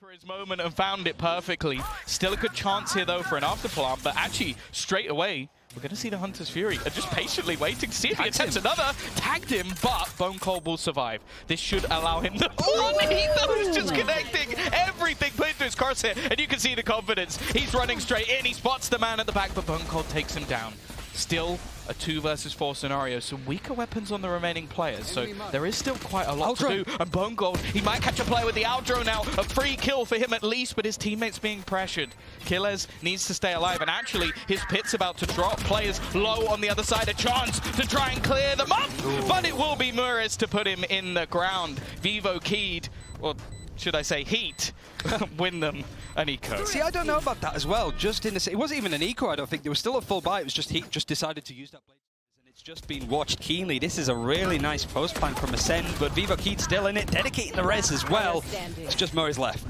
for his moment and found it perfectly. Still a good chance here though for an afterplant, but actually straight away we're going to see the Hunter's Fury are just patiently waiting to see if he attempts another. Tagged him, but BONECOLD will survive. This should allow him to run. He's just connecting everything put into his crosshair, and you can see the confidence. He's running straight in, he spots the man at the back, but BONECOLD takes him down. Still a 2 versus 4 scenario, some weaker weapons on the remaining players, so there is still quite a lot to do. And BONECOLD, he might catch a player with the outro now, a free kill for him at least, but his teammates being pressured. Kiles needs to stay alive, and actually his pit's about to drop. Players low on the other side, a chance to try and clear them up, but it will be Muriz to put him in the ground. VCT, or should I say Heat, win them an eco. See, I don't know about that as well. Just in the, it wasn't even an eco, I don't think. There was still a full buy. It was just Heat just decided to use that blade. And it's just been watched keenly. This is a really nice post plan from Acend, but VCT still in it, dedicating the res as well. It's just Muriz left.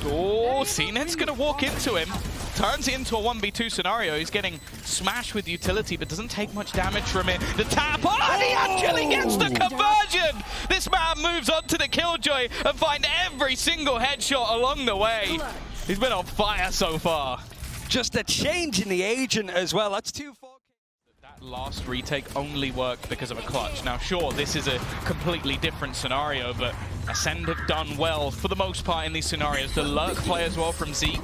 Oh, cNed's going to walk into him. Turns it into a 1v2 scenario. He's getting smashed with utility, but doesn't take much damage from it. The tap, oh, and he actually gets the conversion! This man moves on to the Killjoy and finds every single headshot along the way. He's been on fire so far. Just a change in the agent as well. That's 2-4. That last retake only worked because of a clutch. Now, sure, this is a completely different scenario, but Acend have done well for the most part in these scenarios. The lurk play as well from Zeek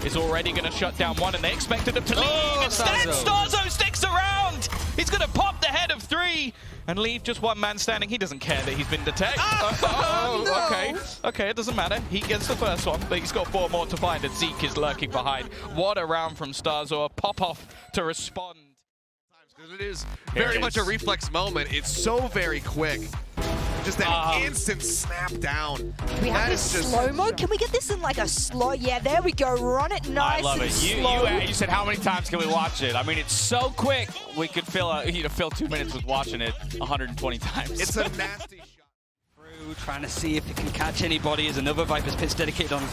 is already going to shut down one, and they expected him to leave. Instead, Starxo sticks around. He's going to pop the head of 3 and leave just one man standing. He doesn't care that he's been detected. No. Okay, it doesn't matter. He gets the first one, but he's got 4 more to find, and Zeek is lurking behind. What a round from Starxo. A pop-off to respond. It is very much a reflex moment. It's so very quick. Just that instant snap down. We have this slow-mo. Can we get this in like a slow? Yeah, there we go. Run it nice. I love it. Slow. You said how many times can we watch it? I mean, it's so quick. We could fill fill 2 minutes with watching it 120 times. It's a nasty shot. Through, trying to see if it can catch anybody. As another Viper's pit's dedicated on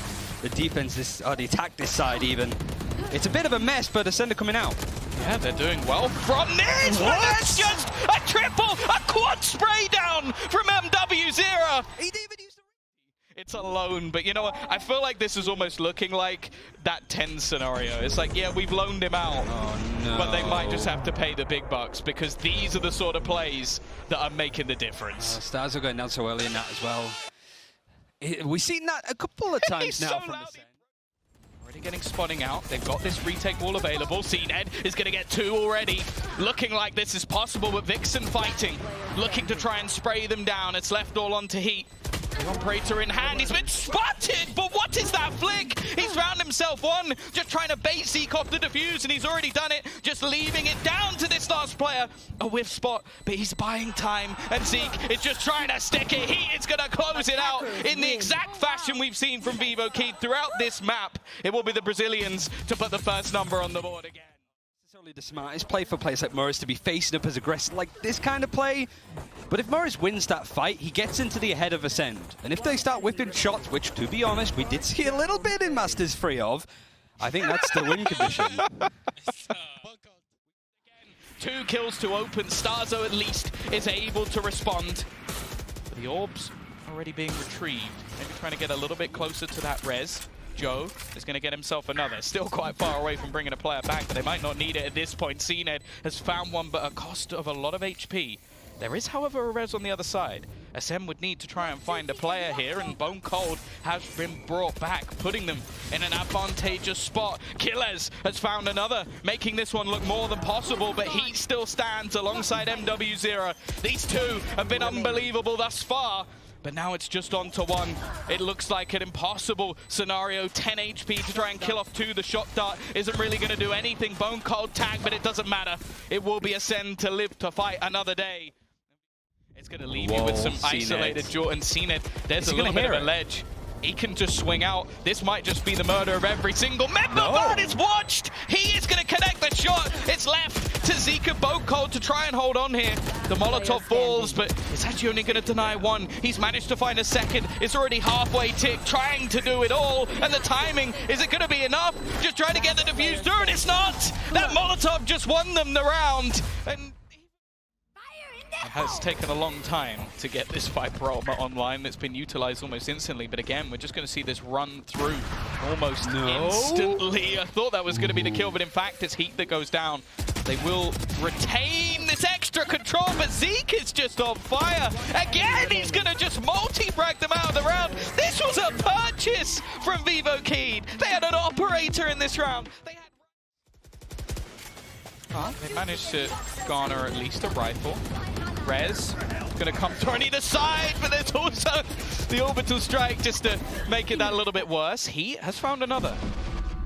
the defense, the attack this side even. It's a bit of a mess, but Acend coming out. Yeah, they're doing well from this, but that's just a triple, a quad spray down from Mwzera. He didn't even use the... It's alone, but you know what? I feel like this is almost looking like that 10 scenario. It's like, yeah, we've loaned him out, but they might just have to pay the big bucks because these are the sort of plays that are making the difference. Stars are going down so early in that as well. We've seen that a couple of times now from Acend. Already getting spotting out. They've got this retake wall available. cNed is going to get 2 already. Looking like this is possible, but Vixen fighting. Looking to try and spray them down. It's left all onto Heat. The operator in hand. He's been spotted, but what is that flick? He's found himself one. Just trying to bait Zeek off the defuse, and he's already done it. Just leaving it down to this last player. A whiff spot, but he's buying time. And Zeek is just trying to stick it. Heat is going to close it out in the exact fashion we've seen from VCT throughout this map. It will be the Brazilians to put the first number on the board again. It's only the smartest play for players like Muriz to be facing up as aggressive like this kind of play. But if Muriz wins that fight, he gets into the ahead of Acend. And if they start whipping shots, which to be honest, we did see a little bit in Masters 3 of, I think that's the win condition. 2 kills to open. Starxo at least is able to respond. The orbs already being retrieved. Maybe trying to get a little bit closer to that res. Joe is going to get himself another. Still quite far away from bringing a player back, but they might not need it at this point. cNed has found one, but at a cost of a lot of HP. There is, however, a res on the other side. Acend would need to try and find a player here, and BONECOLD has been brought back, putting them in an advantageous spot. Kiles has found another, making this one look more than possible, but he still stands alongside Mwzera. These 2 have been unbelievable thus far. But now it's just on to 1. It looks like an impossible scenario. 10 HP to try and kill off 2. The shot dart isn't really going to do anything. BONECOLD tag, but it doesn't matter. It will be Acend to live to fight another day. It's going to leave you with some isolated Jordan. cNed, there's a little bit of a ledge. He can just swing out. This might just be the murder of every single Magnum is watched. He is going to connect the shot. It's left to Zeek and BONECOLD to try and hold on here. The Molotov falls, but it's actually only going to deny 1. He's managed to find a second. It's already halfway ticked, trying to do it all. And the timing, is it going to be enough? Just trying to get the defuse through, and it's not. That Molotov just won them the round. And has taken a long time to get this Viper ultimate online. It's been utilized almost instantly, but again, we're just going to see this run through almost instantly. I thought that was going to be the kill, but in fact, it's Heat that goes down. They will retain this extra control, but Zeek is just on fire. Again, he's going to just multi-frag them out of the round. This was a purchase from VCT. They had an operator in this round. They managed to garner at least a rifle. Rez going to come through on either side, but there's also the orbital strike just to make it that little bit worse. He has found another.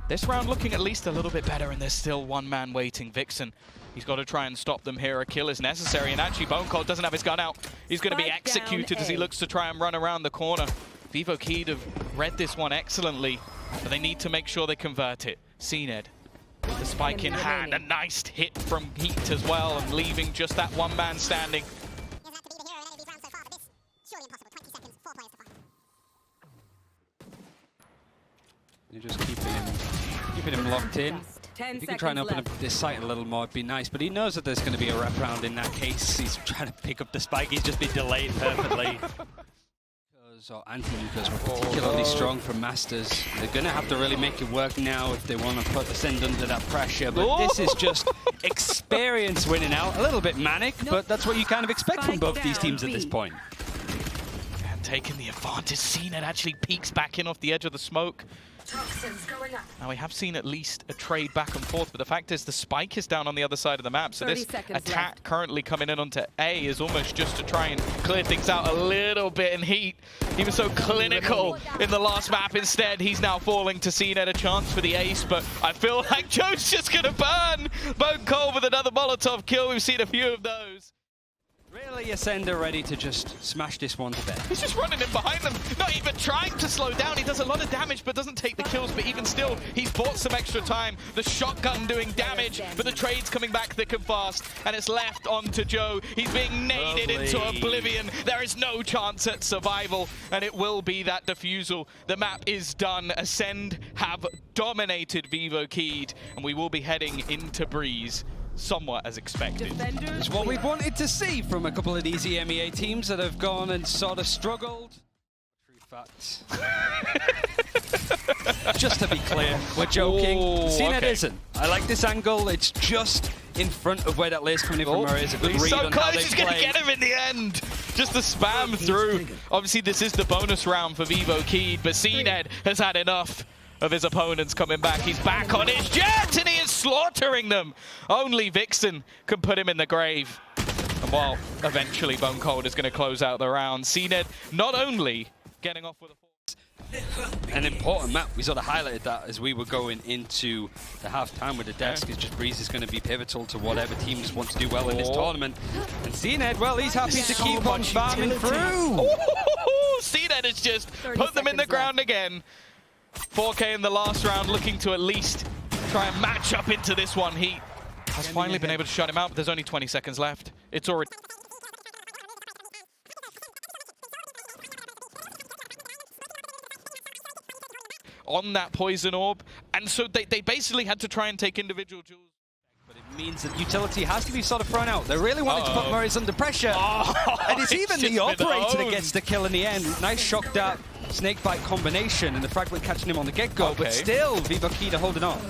This round looking at least a little bit better, and there's still one man waiting. Vixen, he's got to try and stop them here. A kill is necessary, and actually BONECOLD doesn't have his gun out. He's going to be executed as he looks to try and run around the corner. VCT have read this one excellently, but they need to make sure they convert it. cNed. The spike in hand, a nice hit from Heat as well, and leaving just that one man standing. You're just keeping him locked in. If he can try and open up this site a little more, it'd be nice, but he knows that there's going to be a wrap round in that case. He's trying to pick up the spike, he's just been delayed perfectly. Anti-Nukas were particularly strong from Masters. They're going to have to really make it work now if they want to put Acend under that pressure, but this is just experience winning out. A little bit manic, but that's what you kind of expect from both these teams at this point. And taking the advantage, cNed actually peeks back in off the edge of the smoke. Now we have seen at least a trade back and forth, but the fact is the spike is down on the other side of the map, so this attack currently coming in onto A is almost just to try and clear things out a little bit in Heat. He was so clinical in the last map. Instead, he's now falling to cNed a chance for the ace, but I feel like Joe's just going to burn BONECOLD with another Molotov kill. We've seen a few of those. Really, Acend are ready to just smash this one to bed. He's just running in behind them, not even trying to slow down. He does a lot of damage, but doesn't take the kills. But even still, he's bought some extra time. The shotgun doing damage, but the trade's coming back thick and fast, and it's left onto Joe. He's being naded into oblivion. There is no chance at survival, and it will be that defusal. The map is done. Acend have dominated VCT, and we will be heading into Breeze. Somewhat as expected. It's what we've wanted to see from a couple of these EMEA teams that have gone and sort of struggled. True facts. Just to be clear, we're joking. cNed isn't. I like this angle. It's just in front of where that layer's coming in from Muriz. A good read so on close, how they he's going to get him in the end. Just to spam through. Obviously, this is the bonus round for VCT, but cNed has had enough of his opponents coming back. He's back on his jet and he is slaughtering them. Only Vixen can put him in the grave. And while eventually BONECOLD is going to close out the round, cNed not only getting off with a an important map. We sort of highlighted that as we were going into the half-time with the desk. It's just Breeze is going to be pivotal to whatever teams want to do well in this tournament. And cNed, well, he's happy to keep on farming through. cNed has just put them in the ground again. 4K in the last round, looking to at least try and match up into this one. He has finally been able to shut him out, but there's only 20 seconds left. It's already... on that poison orb, and so they basically had to try and take individual jewels. But it means that utility has to be sort of thrown out. They really wanted to put Muriz under pressure. And it's even the operator that gets the kill in the end. Nice shock dart, snakebite combination, and the fragment catching him on the get-go, but still, VCT are holding on.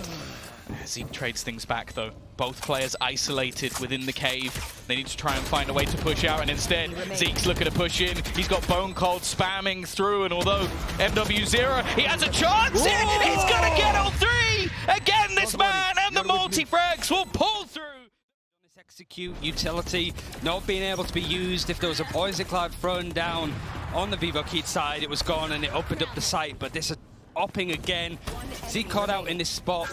Zeek trades things back though. Both players isolated within the cave. They need to try and find a way to push out, and instead Zeek's looking to push in. He's got BONECOLD spamming through, and although Mwzera, he has a chance here. He's gonna get all three! Again, this man and the multi-frags will pull through. Execute utility not being able to be used. If there was a poison cloud thrown down on the VCT side, it was gone and it opened up the site, but this is opping again. Zeek caught out in this spot.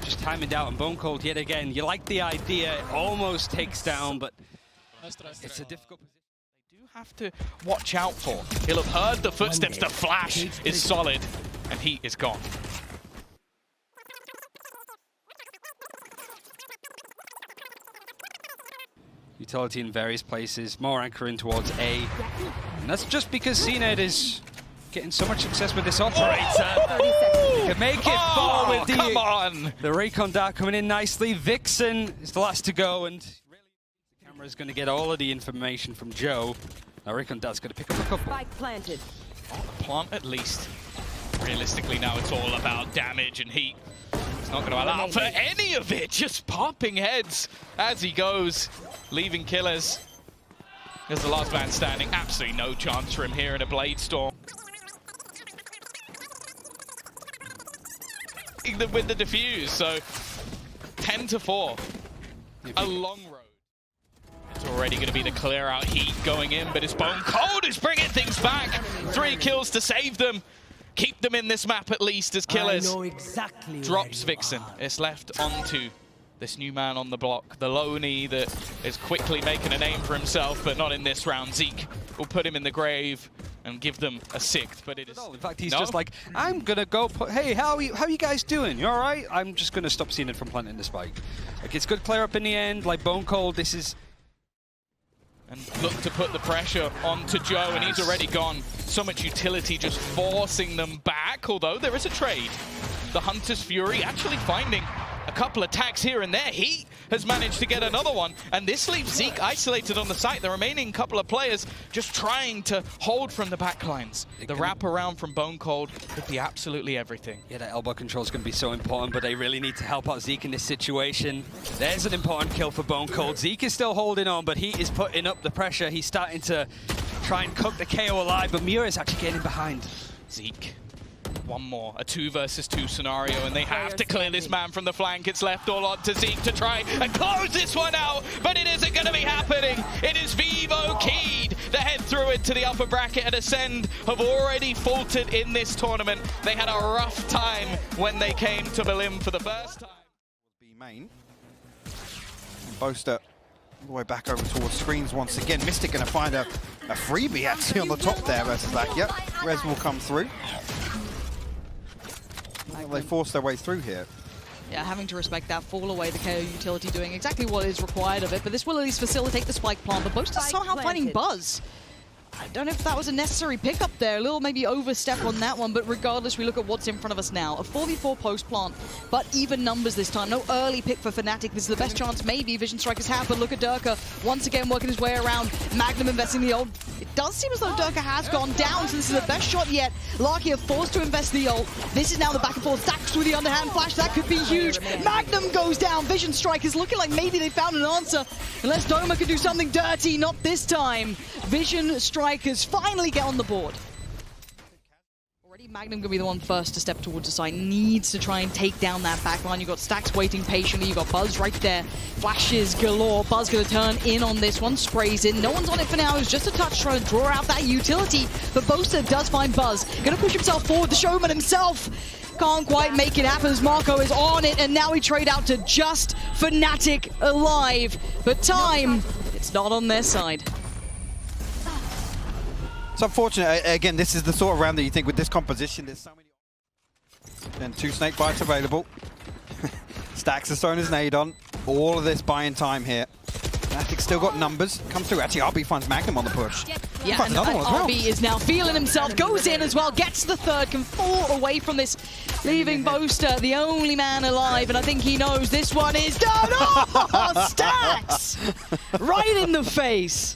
Just timing out, and BONECOLD yet again. You like the idea, it almost takes down, but it's a difficult position. They do have to watch out for. He'll have heard the footsteps. The flash is solid, and Heat is gone. Utility in various places, more anchoring towards A. And that's just because cNed is getting so much success with this operator. Can make it fall with the recon dart coming in nicely. Vixen is the last to go, and really the is going to get all of the information from Joe. I reckon Dad's going to pick up a couple. Spike planted. Plant at least. Realistically now it's all about damage and heat. He's not going to allow for any of it, just popping heads as he goes, leaving Kiles. There's the last man standing, absolutely no chance for him here in a Blade Storm. With the defuse, so 10-4, a long road. It's already going to be the clear out heat going in, but it's BONECOLD who's bringing things back. 3 kills to save them. Keep them in this map at least as Kiles drops Vixen. It's left onto this new man on the block, the Loney that is quickly making a name for himself, but not in this round. Zeek will put him in the grave and give them a 6th, but it is... In fact, he's just like, I'm going to go put... Hey, how are you guys doing? You all right? I'm just going to stop cNed from planting the spike. Like, it's good clear up in the end. Like, BONECOLD, this is... And look to put the pressure onto Joe, and he's already gone. So much utility just forcing them back, although there is a trade. The Hunter's Fury actually finding a couple attacks here and there. He has managed to get another one, and this leaves Zeek isolated on the site. The remaining couple of players just trying to hold from the backlines. The wrap around from BONECOLD could be absolutely everything. Yeah, that elbow control is going to be so important, but they really need to help out Zeek in this situation. There's an important kill for BONECOLD. Zeek is still holding on, but he is putting up the pressure. He's starting to try and cook the KO alive, but Muriz actually getting behind. Zeek. One more, a 2 versus 2 scenario, and they have to clear this man from the flank. It's left all on to Zeek to try and close this one out, but it isn't going to be happening. It is Vivo Keyed. The head through it to the upper bracket, and Acend have already faltered in this tournament. They had a rough time when they came to Berlin for the first time. Be main. Boaster all the way back over towards screens once again. Mistic going to find a freebie actually on the top there versus like, yep, Res will come through. They force their way through here. Yeah, having to respect that fall away, the KO utility doing exactly what is required of it, but this will at least facilitate the spike plant. But Boaster somehow finding Buzz. I don't know if that was a necessary pickup there. A little maybe overstep on that one, but regardless, we look at what's in front of us now. A 4v4 post plant, but even numbers this time. No early pick for Fnatic. This is the best chance maybe Vision Strikers have, but look at Derke once again working his way around. Magnum investing the ult. It does seem as though Derke has gone down, so this is the best shot yet. Larky are forced to invest the ult. This is now the back and forth. Stacks with the underhand flash. That could be huge. Magnum goes down. Vision Strikers looking like maybe they found an answer. Unless Doma can do something dirty, not this time. Vision Strikers finally get on the board. Already Magnum gonna be the one first to step towards the side. Needs to try and take down that backline. You've got Stacks waiting patiently. You've got Buzz right there. Flashes galore. Buzz gonna turn in on this one. Sprays in. No one's on it for now. It's just a touch trying to draw out that utility. But Boaster does find Buzz. Gonna push himself forward. The showman himself can't quite make it happen as Marco is on it. And now we trade out to just Fnatic alive. But time, it's not on their side. It's unfortunate. Again, this is the sort of round that you think with this composition, there's so many. And 2 snake bites available. Stacks has thrown his nade on. All of this buying time here. Fnatic still got numbers. Comes through. Actually, RB finds Magnum on the push. Yeah, and RB is now feeling himself. Goes in as well. Gets the third. Can fall away from this. Leaving Boaster, the only man alive. And I think he knows this one is done. Oh, Stacks! Right in the face.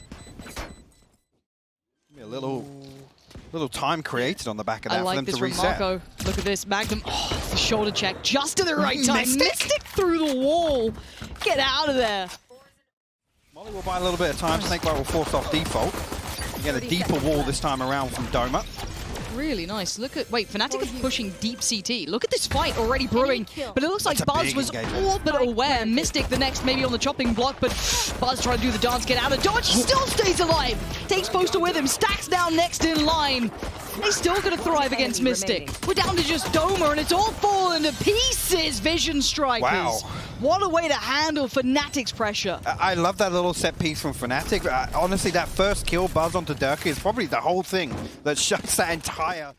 A little time created on the back of that for them to reset. Marco. Look at this, Magnum. Oh, the shoulder check just at the right time. Mistic through the wall. Get out of there. Molly will buy a little bit of time. Snakebite will force off default. You get a deeper wall this time around from Doma. Really nice. Look at, wait, Fnatic are pushing deep CT. Look at this fight already brewing. But it looks like Buzz was all but aware. Mistic the next maybe on the chopping block, but Buzz trying to do the dance, get out of dodge. He still stays alive. Takes Boaster with him. Stacks down next in line. He's still going to thrive against Mistic. We're down to just Doma, and it's all falling to pieces, Vision Strikers. Wow. What a way to handle Fnatic's pressure. I love that little set piece from Fnatic. Honestly, that first kill, Buzz onto Derke, is probably the whole thing that shuts that entire...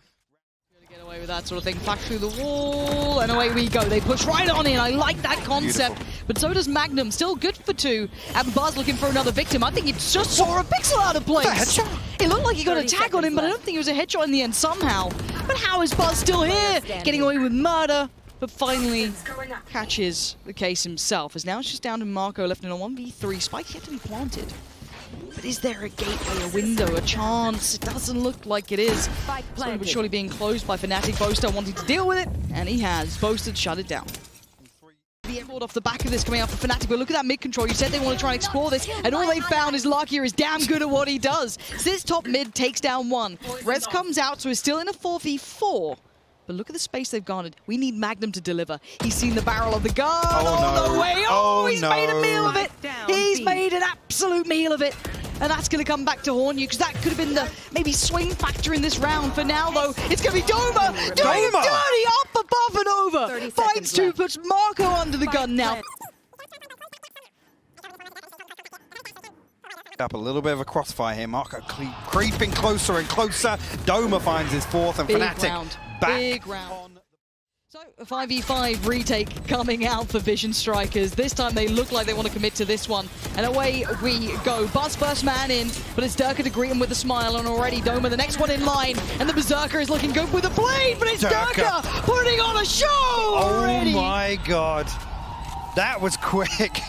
Get away with that sort of thing. Flash through the wall, and away we go. They push right on in. I like that concept. Beautiful. But so does Magnum. Still good for 2. And Buzz looking for another victim. I think he just saw a pixel out of place. It looked like he got a tag on him, but I don't think it was a headshot in the end somehow. But how is Buzz still here? Getting away with murder. but finally catches the case himself, as now it's just down to Marco left in a 1v3. Spike yet to be planted. But is there a gateway, a window, a chance? It doesn't look like it is. Slowly but surely being closed by Fnatic. Boaster wanting to deal with it, and he has. Boaster shut it down. The effort off the back of this coming out for Fnatic, but look at that mid control. You said they want to try and explore this, and all they found is Lark here is damn good at what he does. So this top mid takes down one. Rez comes out, so he's still in a 4v4. But look at the space they've garnered. We need Magnum to deliver. He's seen the barrel of the gun all the way. Oh, he's made a meal of it. He's made an absolute meal of it. And that's going to come back to haunt you, because that could have been the maybe swing factor in this round. For now, though, it's going to be Doma doing it dirty, up, above, and over. Finds two, puts Marco under the gun now. Up a little bit of a crossfire here. Marco creeping closer and closer. Doma finds his fourth, and Fnatic back. Big round. So a 5v5 retake coming out for Vision Strikers. This time they look like they want to commit to this one. And away we go. Buzz first man in, but it's Derke to greet him with a smile, and already Doma the next one in line. And the Berserker is looking good with a blade, but it's Derke putting on a show already. Oh my god. That was quick.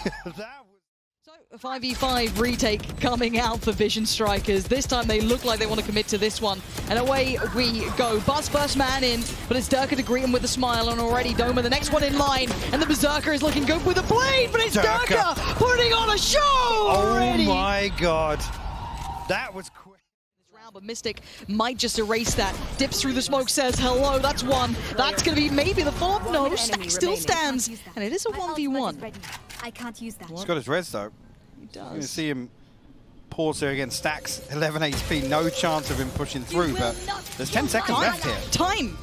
A 5v5 retake coming out for Vision Strikers. This time they look like they want to commit to this one. And away we go. Buzz first man in, but it's Derke to greet him with a smile, and already Doma the next one in line. And the Berserker is looking good with a blade, but it's Derke putting on a show already. Oh my god. That was quick. But Mistic might just erase that. Dips through the smoke, says hello. That's one. That's going to be maybe the fourth. No, Stack still stands. And it is a 1v1. I can't use that. He's got his res though. He does. You're going to see him pause there against Stacks. 11 HP, no chance of him pushing through, but there's 10 seconds left here. Time!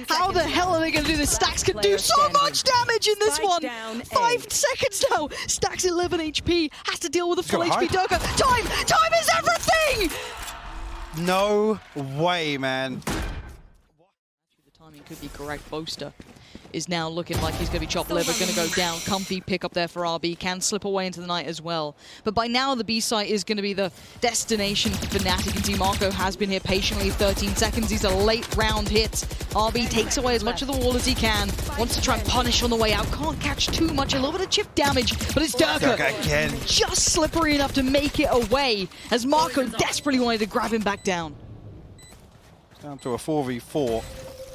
How the hell are they going to do this? Stacks can do so much damage in this one! 5 seconds now! Stacks 11 HP, has to deal with a full HP Derke. Time! Time is everything! No way, man. The timing could be correct. Boaster is now looking like he's going to be chopped liver, going to go down. Comfy pick up there for RB, can slip away into the night as well. But by now the B site is going to be the destination for Fnatic, and Team Marco has been here patiently. 13 seconds, these are late round hits. RB takes away as much of the wall as he can, wants to try and punish on the way out, can't catch too much, a little bit of chip damage, but it's Derke again. Just slippery enough to make it away, as Marco desperately wanted to grab him back down. Down to a 4v4.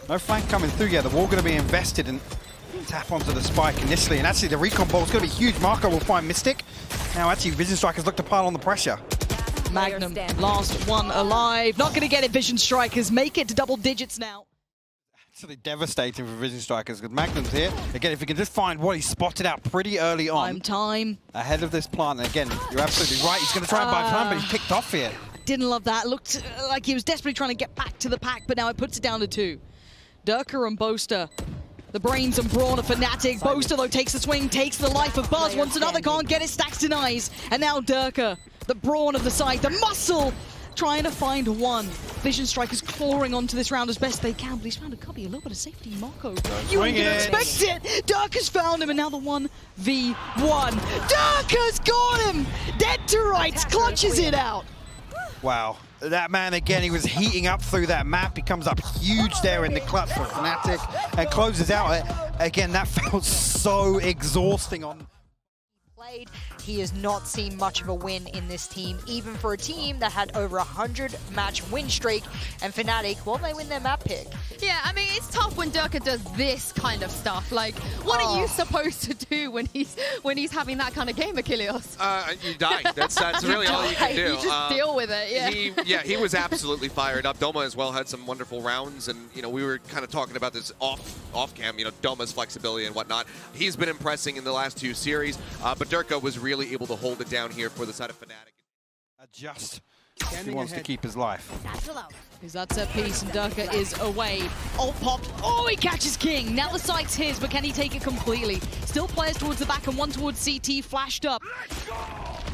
No flank coming through yet. The wall going to be invested and tap onto the spike initially. And actually the recon ball is going to be huge. Marco will find Mistic. Now actually Vision Strikers look to pile on the pressure. Magnum, last one alive. Not going to get it, Vision Strikers. Make it to double digits now. Absolutely devastating for Vision Strikers because Magnum's here. Again, if he can just find what he spotted out pretty early on. Time. Ahead of this plant. And again, you're absolutely right. He's going to try and buy time, but he's picked off here. Didn't love that. Looked like he was desperately trying to get back to the pack, but now it puts it down to 2. Derke and Boaster, the brains and brawn of Fnatic. Boaster, though, takes the swing, takes the life of Buzz. Wants another, can't get it, Stacks denies. And now Derke, the brawn of the side, the muscle, trying to find one. Vision Strikers clawing onto this round as best they can, but he's found a copy, a little bit of safety. Marco, you ain't gonna expect it. Derke's found him, and now the 1v1. Derke's got him! Dead to rights, clutches it out. Wow. That man, again, he was heating up through that map. He comes up huge there in the clutch for Fnatic and closes out. Again, that felt so exhausting on... He has not seen much of a win in this team, even for a team that had over 100 match win streak. And Fnatic, well, they win their map pick. Yeah, I mean, it's tough when Derke does this kind of stuff. Like, what are you supposed to do when he's having that kind of game, Achilles? You die. That's really all you can do. You just deal with it, yeah. He was absolutely fired up. Doma as well had some wonderful rounds, and you know we were kind of talking about this off cam. You know, Doma's flexibility and whatnot. He's been impressing in the last 2 series, but Derke was really able to hold it down here for the side of Fnatic. Adjust. He wants to keep his life. Is that set piece, and Derke is away. Ult popped. Oh, he catches King. Now the site's his, but can he take it completely? Still players towards the back and one towards CT flashed up.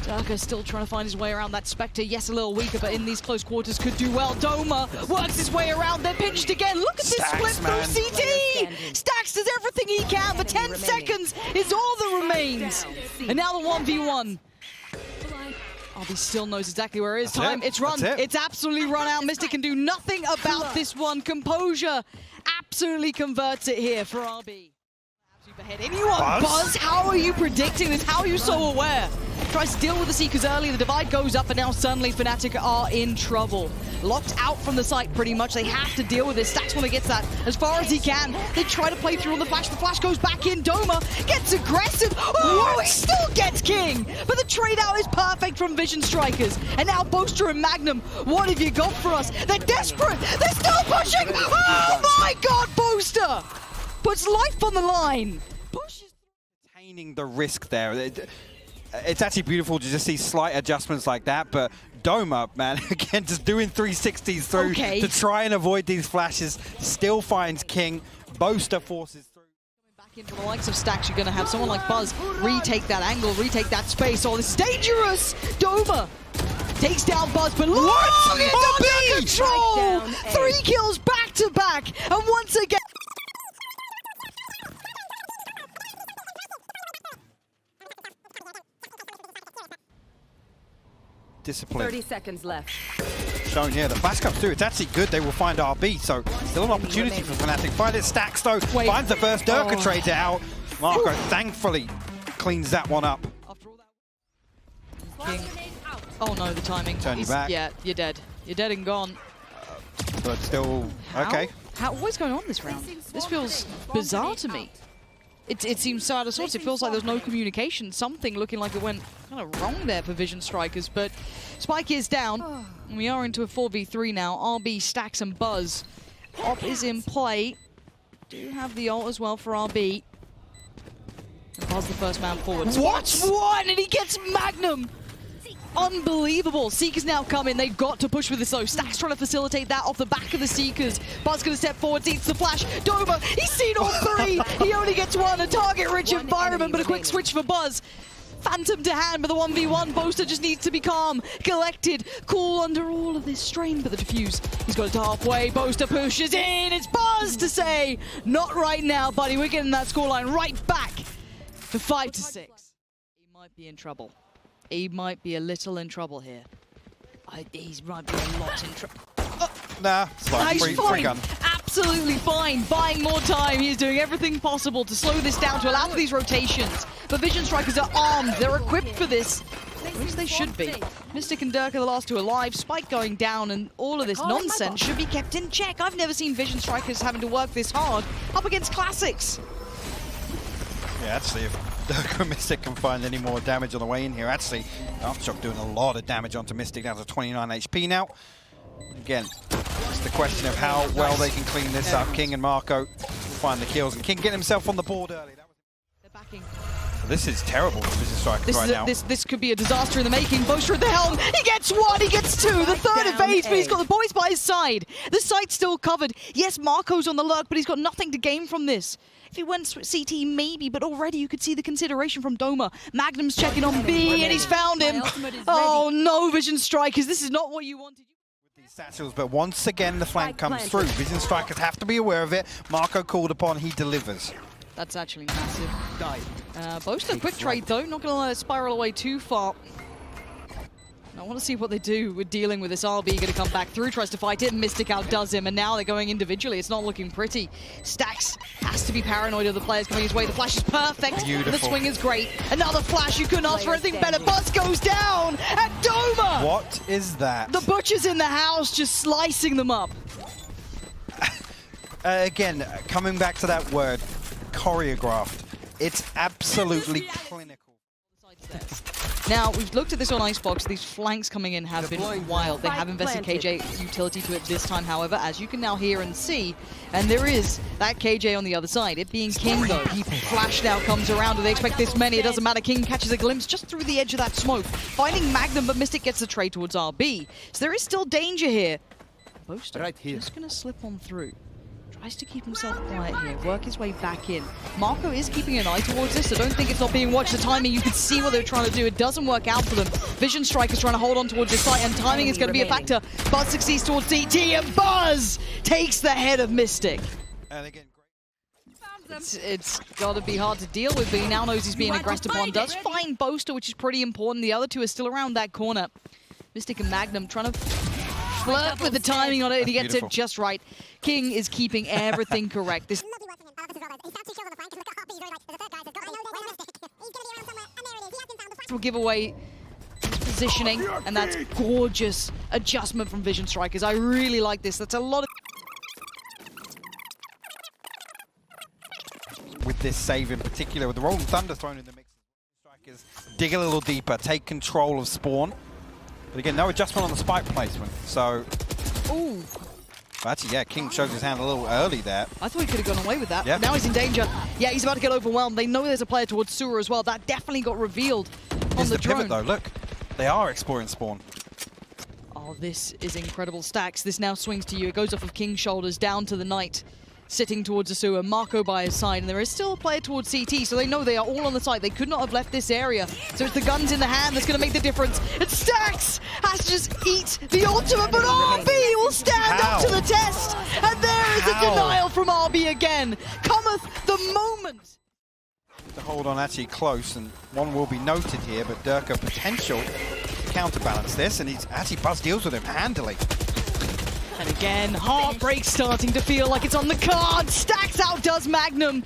Derke still trying to find his way around that Spectre. Yes, a little weaker, but in these close quarters could do well. Doma works his way around. They're pinched again. Look at this split through CT. Stacks does everything he can, but 10 seconds is all that remains. And now the 1v1. RB still knows exactly where it is. It's run. It's absolutely run out. Mistic can do nothing about this one. Composure absolutely converts it here for RB. Anyone, Buzz, how are you predicting this? How are you so aware? Tries to deal with the Seekers early, the divide goes up, and now suddenly Fnatic are in trouble. Locked out from the site pretty much, they have to deal with this. Staxwana gets that as far as he can. They try to play through on the flash goes back in, Doma gets aggressive. Oh, he still gets King! But the trade out is perfect from Vision Strikers. And now Boaster and Magnum, what have you got for us? They're desperate, they're still pushing! Oh my god, Boaster! Puts life on the line. Retaining the risk there. It's actually beautiful to just see slight adjustments like that, but Doma, man, again, just doing 360s through to try and avoid these flashes, still finds King. Boaster forces through. Back in for the likes of Stax, you're going to have someone like Buzz retake that angle, retake that space. Oh, this is dangerous! Doma takes down Buzz, but look! It's under control! 3 kills back to back, and once again... Discipline. 30 seconds left. Shown here, the flash comes through. It's actually good. They will find RB, so still an opportunity for Fnatic. Find it, Stax though. Finds the first Derke trade out. Marco thankfully cleans that one up. King. Oh no, the timing. Turn you back. Yeah, you're dead. You're dead and gone. But still, okay. What's going on this round? This feels bizarre to me. It seems so out of sorts. It feels like there's no communication. Something looking like it went kind of wrong there for Vision Strikers. But Spike is down. And we are into a 4v3 now. RB, Stax, and Buzz. Op is in play. Do have the ult as well for RB. And Buzz the first man forward. What? And he gets Magnum! Unbelievable. Seekers now come in. They've got to push with this though. Stax trying to facilitate that off the back of the Seekers. Buzz going to step forward, eats the flash. Doma, he's seen all 3. He only gets 1. A target-rich environment, but a quick switch for Buzz. Phantom to hand, but the 1v1. Boaster just needs to be calm, collected, cool under all of this strain. But the defuse, he's got it to halfway. Boaster pushes in. It's Buzz to say, not right now, buddy. We're getting that scoreline right back to 5-6. He might be in trouble. He might be a little in trouble here. He might be a lot in trouble. Nah, it's fine. Free gun. Absolutely fine. Buying more time. He's doing everything possible to slow this down, to allow for these rotations. But Vision Strikers are armed. They're equipped for this. At least they should be. Mistic and Derke are the last 2 alive. Spike going down, and all of this nonsense should be kept in check. I've never seen Vision Strikers having to work this hard up against Classics. Yeah, actually, if Derke and Mistic can find any more damage on the way in here, actually, Aftershock doing a lot of damage onto Mistic, down to 29 HP now. Again, it's the question of how well they can clean this up. King and Marco find the kills, and King getting himself on the board early. They're backing. This is terrible for Vision Strikers right now. This could be a disaster in the making. Boaster at the helm. He gets 1, he gets 2. The third evades, but he's got the boys by his side. The site's still covered. Yes, Marco's on the lurk, but he's got nothing to gain from this. If he went CT, maybe, but already you could see the consideration from Doma. Magnum's checking on B, and he's found him. Oh no, Vision Strikers, this is not what you wanted. With these satchels, but once again the flank comes through. Vision Strikers have to be aware of it. Marco called upon, he delivers. That's actually massive. Boaster, quick trade though, not going to let it spiral away too far. I want to see what they do with dealing with this. RB going to come back through, tries to fight it, Mistic outdoes him, and now they're going individually. It's not looking pretty. Stax has to be paranoid of the players coming his way. The flash is perfect. Beautiful. The swing is great. Another flash, you couldn't ask for anything better. Buzz goes down, and Doma! What is that? The butcher's in the house, just slicing them up. Again, coming back to that word, choreographed. It's absolutely clinical. Now, we've looked at this on Icebox. These flanks coming in have been wild. They have invested KJ utility to it this time, however, as you can now hear and see. And there is that KJ on the other side. It being King, though. Flash now comes around. Do they expect this many? It doesn't matter. King catches a glimpse just through the edge of that smoke. Finding Magnum, but Mistic gets the trade towards RB. So there is still danger here. Boaster right here. Just going to slip on through. Tries to keep himself quiet here, work his way back in. Marco is keeping an eye towards this, so don't think it's not being watched. The timing, you can see what they're trying to do. It doesn't work out for them. Vision Strikers trying to hold on towards this site, and timing is going to be a factor. Buzz succeeds towards CT, and Buzz takes the head of Mistic. And again, It's got to be hard to deal with, but he now knows he's being aggressed upon. Does find Boaster, which is pretty important. The other 2 are still around that corner. Mistic and Magnum trying to flirt with the timing on it, and he gets it just right. King is keeping everything correct. This will give away his positioning, and that's gorgeous adjustment from Vision Strikers. I really like this. That's a lot of... With this save in particular, with the Rolling Thunder thrown in the mix, Strikers dig a little deeper, take control of spawn. But again, no adjustment on the spike placement. So, Ooh. Actually, yeah, King shows his hand a little early there. I thought he could have gone away with that. Yeah. Now he's in danger. Yeah, he's about to get overwhelmed. They know there's a player towards sewer as well. That definitely got revealed on the drone. Pivot though, look. They are exploring spawn. Oh, this is incredible. Stacks, this now swings to you. It goes off of King's shoulders down to the Knight, sitting towards the sewer. Marco by his side, and there is still a player towards CT, so they know they are all on the site. They could not have left this area. So it's the guns in the hand that's going to make the difference. And Stacks has to just eat the ultimate, but RB will stand up to the test. And there is a denial from RB again. Cometh the moment. To hold on actually close, and one will be noted here, but Derke potential to counterbalance this, and he's actually Buzz deals with him handily. And again, Heartbreak starting to feel like it's on the card. Stacks outdoes Magnum.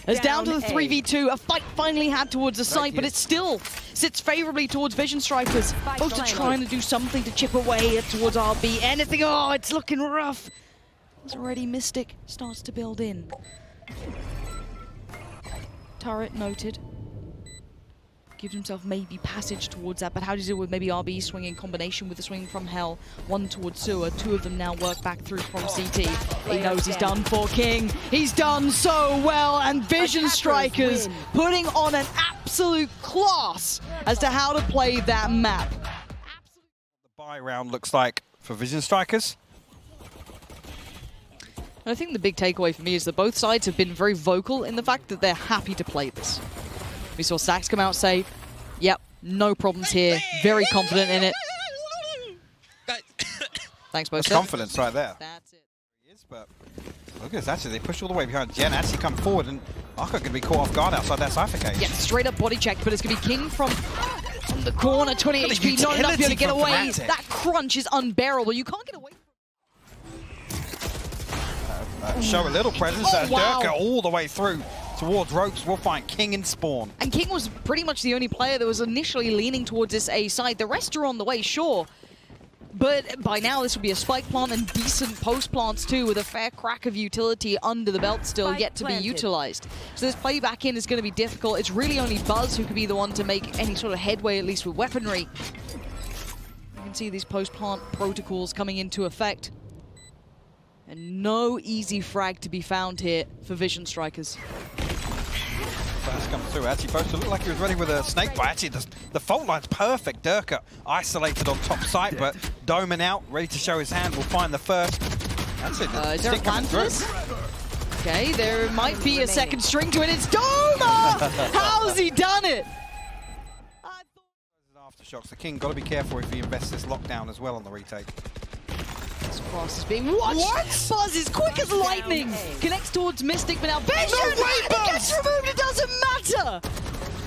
As down to the 3v2. A fight finally had towards the site, but it still sits favorably towards Vision Strikers. Both are trying to do something to chip away towards RB. Anything, oh, it's looking rough. As already Mistic starts to build in. Turret noted. Gives himself maybe passage towards that, but how does he deal with maybe RB swing in combination with the swing from Hell? One towards sewer, two of them now work back through from CT. He knows he's done for King. He's done so well, and Vision Strikers putting on an absolute class as to how to play that map. The buy round looks like for Vision Strikers. And I think the big takeaway for me is that both sides have been very vocal in the fact that they're happy to play this. We saw Stacks come out say, yep, no problems here, very confident in it. Thanks, Boaster. That's confidence right there. That's it. But look at this, actually, they push all the way behind. Jen actually come forward, and Marco going to be caught off guard outside that Cypher cage. Yeah, straight up body check, but it's going to be King from the corner, 20 HP, not enough to be able to get away. Fnatic. That crunch is unbearable. You can't get away from show a little presence. wow. Derke all the way through towards ropes. We'll find King in spawn. And King was pretty much the only player that was initially leaning towards this A side. The rest are on the way, sure. But by now, this will be a spike plant and decent post plants too, with a fair crack of utility under the belt still yet to be utilized. So this play back in is going to be difficult. It's really only Buzz who could be the one to make any sort of headway, at least with weaponry. You can see these post plant protocols coming into effect. And no easy frag to be found here for Vision Strikers. First come through. Actually, Boaster looked like he was ready with a snake bite. Actually, the fault line's perfect. Derke isolated on top site, but Doma now, ready to show his hand. We'll find the first. That's it. Is there a plan for this? Okay, there might be a second string to it. It's Doma! How's he done it? Aftershocks. The King got to be careful if he invests this lockdown as well on the retake. Cross is being watched. What? Buzz is quick as lightning. Connects towards Mistic, but now Vision! No way, Buzz! Gets removed, it doesn't matter!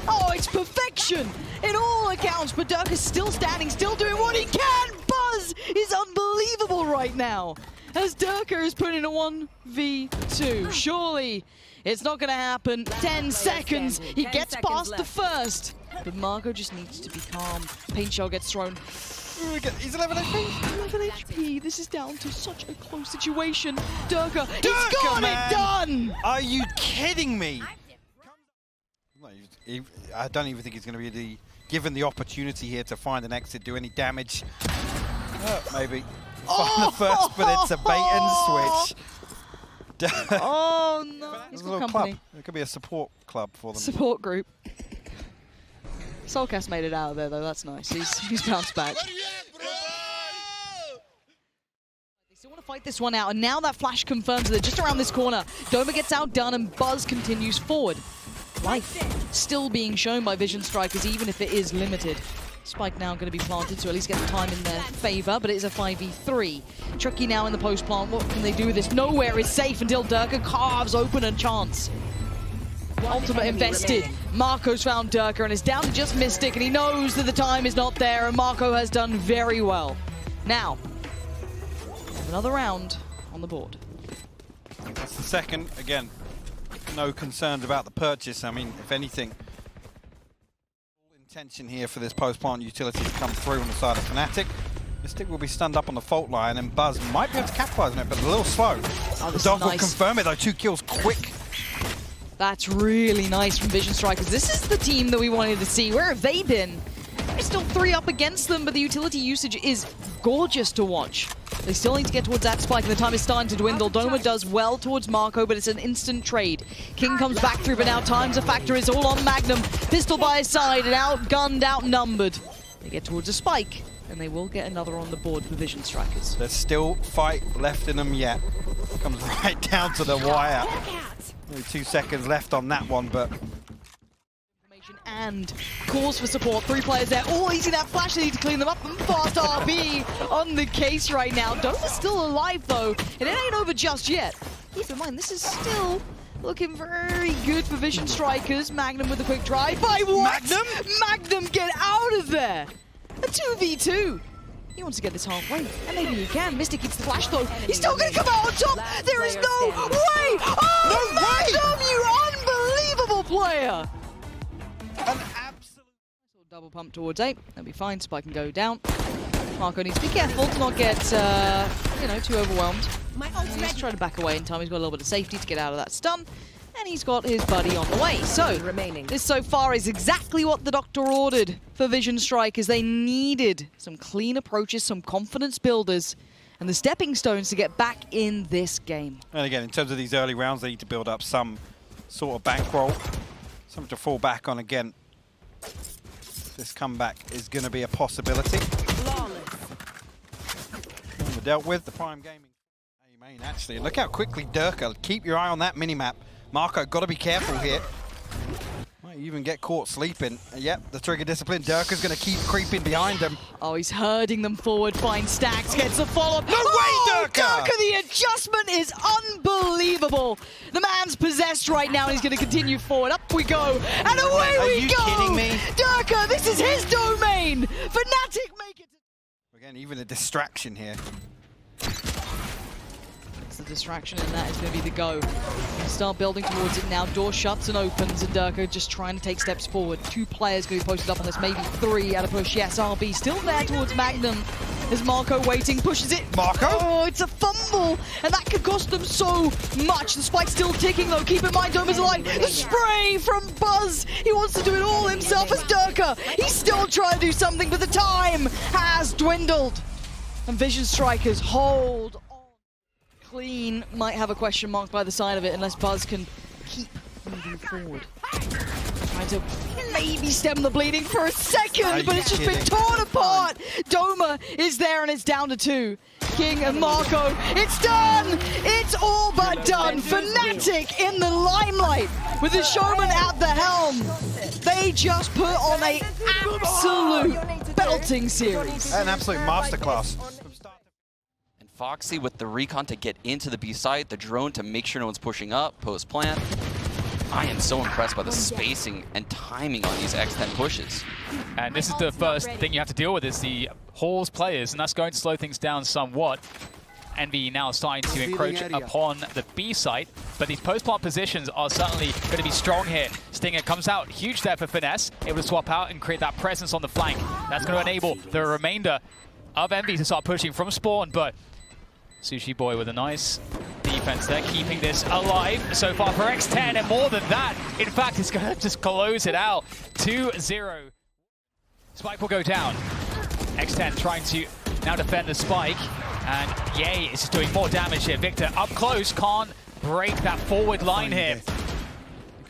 Oh, it's perfection in all accounts, but Derke is still standing, still doing what he can! Buzz is unbelievable right now, as Derke is put in a 1v2. Surely it's not going to happen. 10 seconds, he gets past the first. But Marco just needs to be calm. Paint shell gets thrown. He's 11 HP. 11 HP. This is down to such a close situation. Derke, he's got it done! Are you kidding me? I don't even think he's going to be given the opportunity here to find an exit, do any damage. Maybe. Find the first, but it's a bait and switch. Oh no! He's got company. Club. It could be a support club for them. Support group. Soulcast made it out of there though, that's nice. He's bounced back. They still want to fight this one out, and now that flash confirms that they're just around this corner. Doma gets outdone and Buzz continues forward. Life still being shown by Vision Strikers, even if it is limited. Spike now going to be planted to at least get the time in their favor, but it is a 5v3. Tricky now in the post plant. What can they do with this? Nowhere is safe until Derke carves open a chance. Ultimate invested. Marco's found Derke and is down to just Mistic, and he knows that the time is not there, and Marco has done very well. Now, Another round on the board. That's the second. Again, no concerns about the purchase. I mean, if anything, intention here for this post-plant utility to come through on the side of Fnatic. Mistic will be stunned up on the fault line, and Buzz might be able to capitalize on it, but a little slow. The dog will confirm it, though. 2 kills quick. That's really nice from Vision Strikers. This is the team that we wanted to see. Where have they been? There's still 3 up against them, but the utility usage is gorgeous to watch. They still need to get towards that spike, and the time is starting to dwindle. Doma does well towards Marco, but it's an instant trade. King comes back through, but now time's a factor. It's all on Magnum. Pistol by his side, and outgunned, outnumbered. They get towards a spike, and they will get another on the board for Vision Strikers. There's still fight left in them yet. Comes right down to the wire. Only 2 seconds left on that one, but... And calls for support. 3 players there. Oh, you see that flash. They need to clean them up. And fast RB on the case right now. Doma's still alive, though. And it ain't over just yet. Keep in mind, this is still looking very good for Vision Strikers. Magnum with a quick drive. By what? Magnum? Magnum, get out of there. A 2v2. He wants to get this halfway, and maybe he can. Mystic gets the flash, though. He's still going to come out on top. There is no way. Oh, no Magnum, you unbelievable player. An absolute double pump towards A. That'll be fine. Spike can go down. Marco needs to be careful to not get, you know, too overwhelmed. He's trying to back away in time. He's got a little bit of safety to get out of that stun. And he's got his buddy on the way. So, this so far is exactly what the doctor ordered for Vision Strikers. They needed some clean approaches, some confidence builders, and the stepping stones to get back in this game. And again, in terms of these early rounds, they need to build up some sort of bankroll. Something to fall back on again. This comeback is going to be a possibility. We're dealt with the Prime Gaming. Main actually. Look how quickly Derke. Keep your eye on that minimap. Marco, got to be careful here. Might even get caught sleeping. Yep, the trigger discipline. Derke's going to keep creeping behind him. Oh, he's herding them forward. Finds Stacks, gets a follow-up. No way, Derke! Derke, the adjustment is unbelievable. The man's possessed right now, and he's going to continue forward. Up we go, and away we go! Are you kidding me? Derke, this is his domain. Fnatic make it. Again, even a distraction here. The distraction, and that is going to be the go. Start building towards it now. Door shuts and opens, and Derke just trying to take steps forward. 2 players going to be posted up on this, maybe 3 at a push. Yes, RB still there towards Magnum. Is Marco waiting, pushes it. Marco? Oh, it's a fumble, and that could cost them so much. The spike's still ticking, though. Keep in mind, Doma's alive. The spray from Buzz. He wants to do it all himself as Derke. He's still trying to do something, but the time has dwindled. And Vision Strikers hold. Clean might have a question mark by the side of it unless Buzz can keep moving forward. Trying to maybe stem the bleeding for a second, but it's just been torn apart. Doma is there and it's down to 2. King and Marco, it's done! It's all but done. Fnatic in the limelight with the showman at the helm. They just put on an absolute belting series. An absolute masterclass. Foxy with the recon to get into the B site, the drone to make sure no one's pushing up, post plant. I am so impressed by the spacing and timing on these X10 pushes. And this is the first thing you have to deal with is the Halls players, and that's going to slow things down somewhat. Envy now starting to encroach upon the B site, but these post-plant positions are certainly going to be strong here. Stinger comes out, huge there for Finesse, able to swap out and create that presence on the flank. That's going to enable the remainder of Envy to start pushing from spawn, but Sushiboy with a nice defense there, keeping this alive so far for X10, and more than that, in fact, it's going to just close it out. 2-0. Spike will go down. X10 trying to now defend the spike, and Yay is just doing more damage here. Victor up close, can't break that forward line here.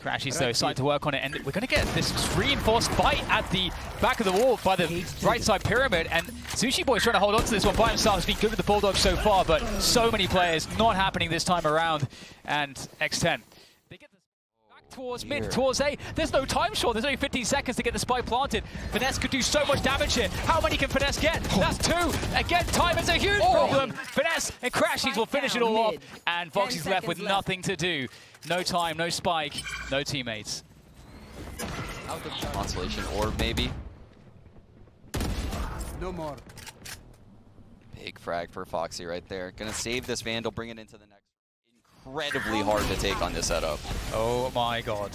Crashies though, starting to work on it, and we're going to get this reinforced fight at the back of the wall by the right side pyramid, and Sushiboy's trying to hold on to this one by himself. He's been good with the Bulldogs so far, but so many players, not happening this time around, and X10. They get this back towards mid, towards A. There's no time short, there's only 15 seconds to get the spike planted. Finesse could do so much damage here. How many can Finesse get? That's 2. Again, time is a huge problem. Finesse and Crashies will finish it all off, and Foxy's left with nothing to do. No time, no spike, no teammates. Consolation orb, maybe. No more. Big frag for Foxy right there. Gonna save this Vandal, bring it into the next. Incredibly hard to take on this setup. Oh my god.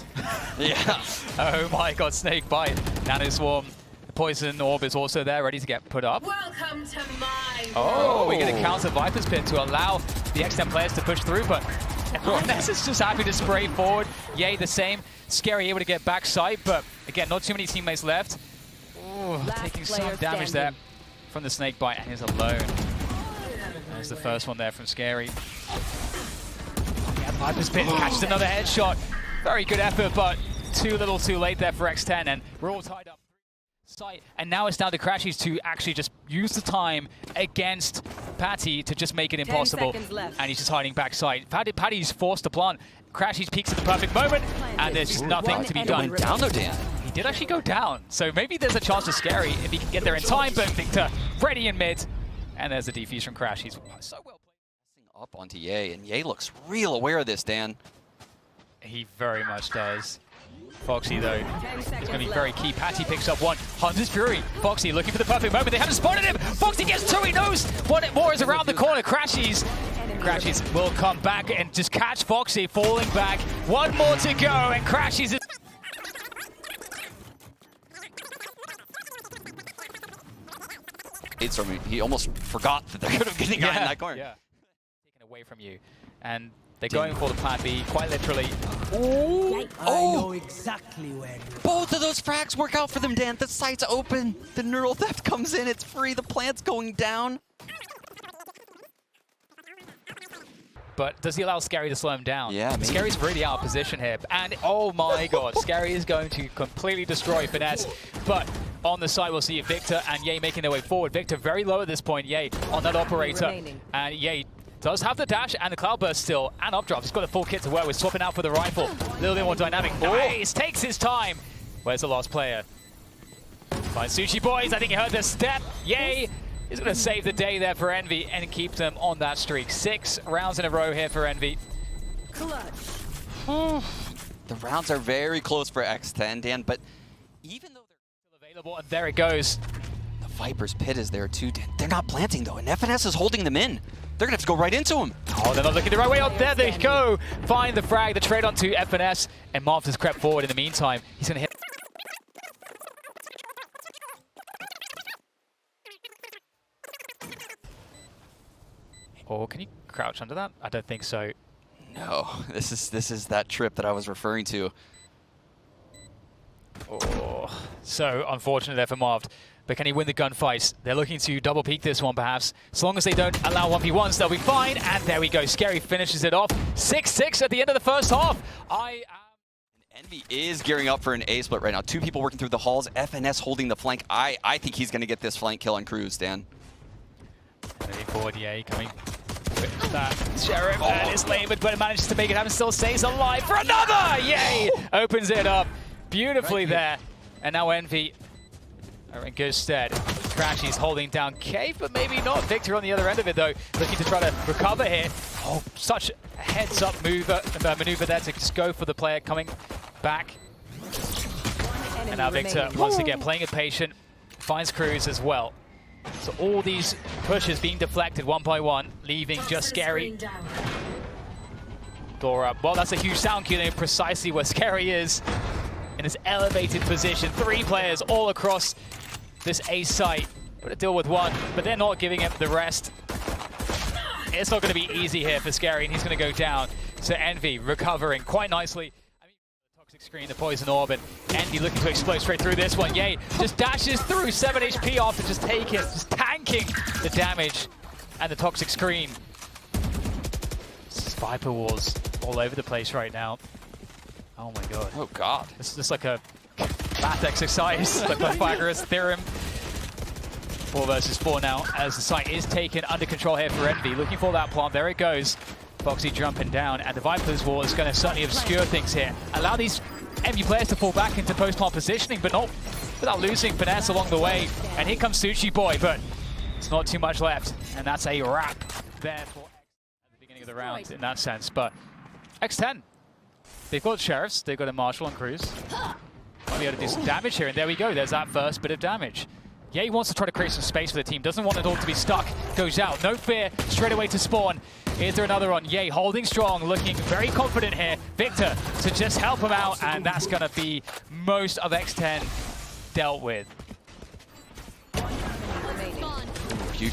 Yeah. Oh my god, Snake Bite. Nano Swarm. The Poison Orb is also there, ready to get put up. Welcome to my Oh, we're going to counter Viper's Pit to allow the X10 players to push through, but everyone else is just happy to spray forward. Yay, the same. Scary able to get backside, but again, not too many teammates left. Ooh, taking some damage there from the Snake Bite, and he's alone. There's the first one there from Scary. Yeah, Viper's Pit catches another headshot. Very good effort, but too little too late there for X10, and we're all tied up. And now it's down to Crashies to actually just use the time against Patty to just make it impossible. And he's just hiding backside. Patty's forced to plant. Crashies peeks at the perfect moment, and there's just nothing to be done. Went down though, Dan. He did actually go down, so maybe there's a chance for Scary if he can get there in time, but Victor ready in mid. And there's the defuse from Crashies. So well played. Up onto Ye, and Ye looks real aware of this, Dan. He very much does. Foxy, though, is going to be very key. Patty picks up one. Hunter's Fury. Foxy looking for the perfect moment. They haven't spotted him. Foxy gets two. He knows what more is around the corner. Crashies will come back and just catch Foxy falling back. One more to go, and Crashies is... He almost forgot that there could have been a guy in that corner. Yeah. Taken away from you. And they're going for the plan B, quite literally. Ooh. I know exactly where you are. Both of those frags work out for them, Dan. The site's open. The neural theft comes in. It's free. The plant's going down. But does he allow Scary to slow him down? Yeah, maybe. Scary's really out of position here. And oh my god, Scary is going to completely destroy Finesse. But on the side, we'll see Victor and Ye making their way forward. Victor very low at this point. Ye on that operator. And Ye does have the dash and the Cloudburst still, and updrop. He's got the full kit to work with, swapping out for the rifle. A little bit more dynamic. Nice! Takes his time. Where's the last player? Finds Sushiboys. I think he heard the step. Yay! He's going to save the day there for Envy and keep them on that streak. 6 rounds in a row here for Envy. The rounds are very close for X10, Dan, but even though they're still available, and there it goes. The Viper's Pit is there too, Dan. They're not planting though, and FNS is holding them in. They're going to have to go right into him. Oh, they're not looking the right way. Oh, there they go. Find the frag, the trade onto FNS, and Marved has crept forward in the meantime. He's going to hit. Oh, can you crouch under that? I don't think so. No, this is that trip that I was referring to. Oh, so unfortunate there for Marved. But can he win the gunfights? They're looking to double peek this one, perhaps. As long as they don't allow 1v1s, they'll be fine. And there we go. Scary finishes it off. 6-6 at the end of the first half. Envy is gearing up for an A split right now. 2 people working through the halls. FNS holding the flank. I think he's going to get this flank kill on Cruz, Dan. Ready forward, yeah, coming with that Sheriff and is labored, but manages to make it happen. Still stays alive for another! Yay! Opens it up beautifully there. And now Envy are in good stead. Crashies holding down Cave, but maybe not. Victor on the other end of it, though, looking to try to recover here. Oh, such a heads-up maneuver there to just go for the player coming back. And now Victor, once again, playing it patient, finds Cruz as well. So all these pushes being deflected one by one, leaving just Scary. Door up. Well, that's a huge sound cue, knowing precisely where Scary is in his elevated position. 3 players all across this A site. But to deal with one, but they're not giving him the rest. It's not going to be easy here for Scary, and he's going to go down. So Envy recovering quite nicely. Toxic screen, the poison orb, and Envy looking to explode straight through this one. Yay, just dashes through 7 HP after just taking, just tanking the damage and the toxic screen. Viper walls all over the place right now. Oh my god. Oh god. This is just like a math exercise, like Pythagoras theorem. 4 versus 4 now, as the site is taken under control here for Envy. Looking for that plant, there it goes. Foxy jumping down, and the Viper's wall is going to certainly obscure things here. Allow these Envy players to fall back into post-plant positioning, but not without losing finesse along the way. And here comes Sushiboy, but it's not too much left. And that's a wrap there for X at the beginning of the round in that sense. But X10, they've got Sheriffs, they've got a Marshal on Cruz. Might be able to do some damage here, and there we go. There's that first bit of damage. Yeah, he wants to try to create some space for the team. Doesn't want it all to be stuck. Goes out. No fear. Straight away to spawn. Is there another one? Yay, holding strong. Looking very confident here. Victor to just help him out. And that's going to be most of X10 dealt with. You